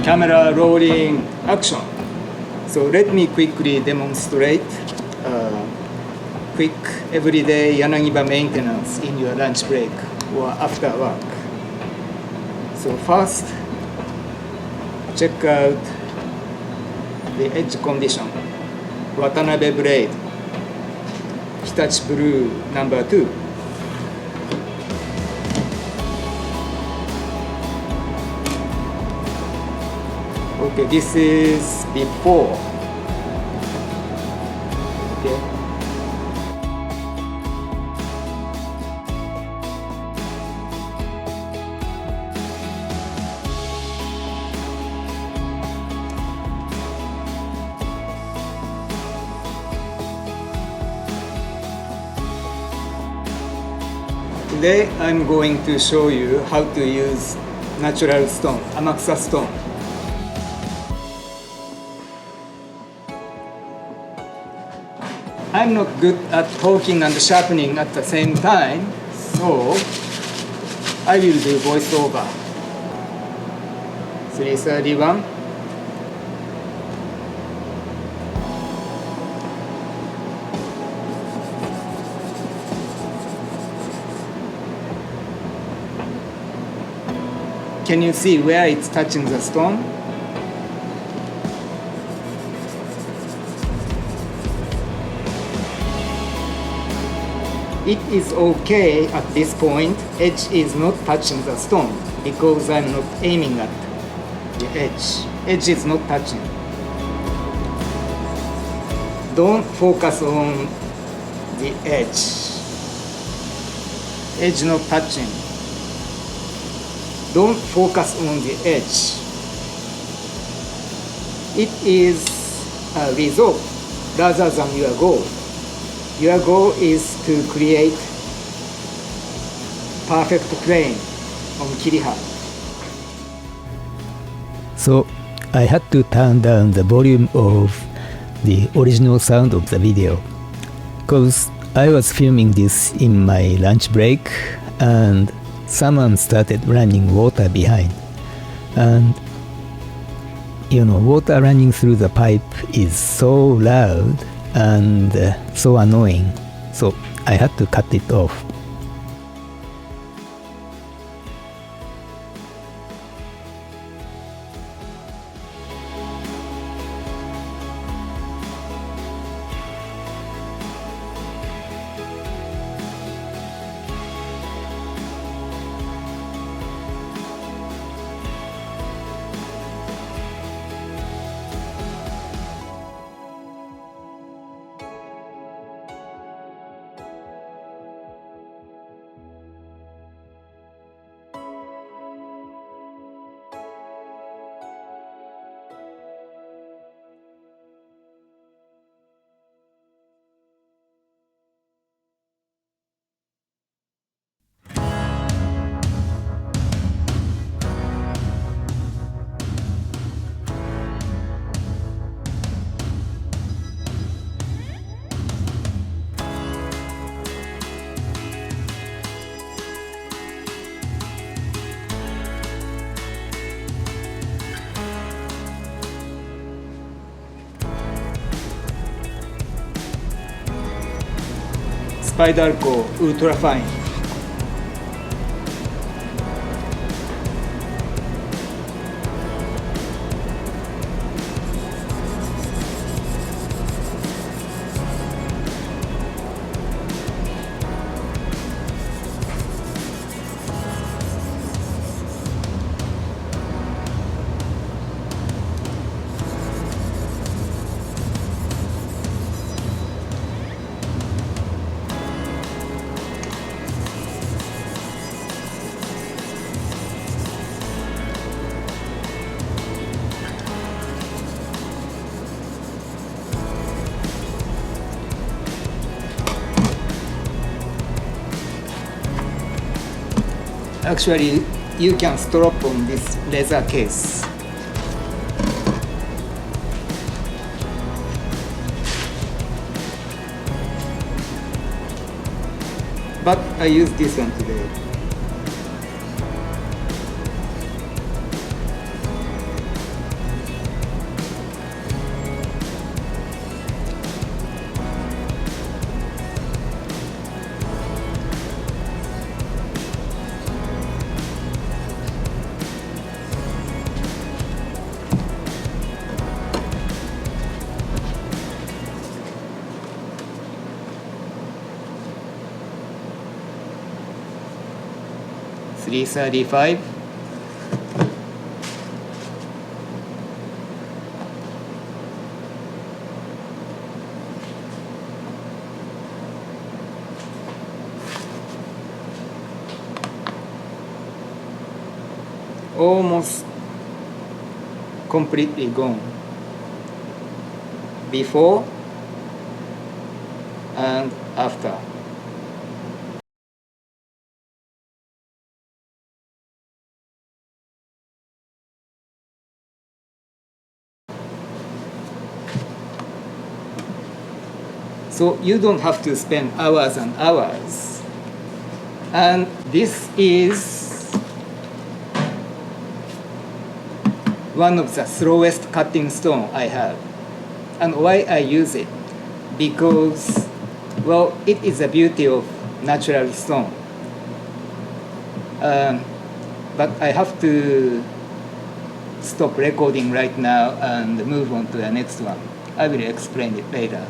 Camera rolling action. So let me quickly demonstrate quick everyday Yanagiba maintenance in your lunch break or after work. So first, check out the edge condition. Watanabe blade, Hitachi Blue number 2. Okay, this is before. Okay. Today I'm going to show you how to use natural stone, Amakusa stone. I'm not good at talking and sharpening at the same time, so I will do voiceover. 331. Can you see where it's touching the stone? It is okay at this point. Edge is not touching the stone because I'm not aiming at the edge. Edge is not touching. Don't focus on the edge. Edge not touching. Don't focus on the edge. It is a result rather than your goal. Your goal is to create perfect plane on Kiriha. So I had to turn down the volume of the original sound of the video because I was filming this in my lunch break and someone started running water behind, and water running through the pipe is so loud and so annoying, so I had to cut it off. Spider Core Ultra Fine. Actually, you can strap on this leather case. But I use this one today. 335. Almost completely gone. Before and after. So you don't have to spend hours and hours. And this is one of the slowest cutting stone I have. And why I use it? Because, well, it is the beauty of natural stone. But I have to stop recording right now and move on to the next one. I will explain it later.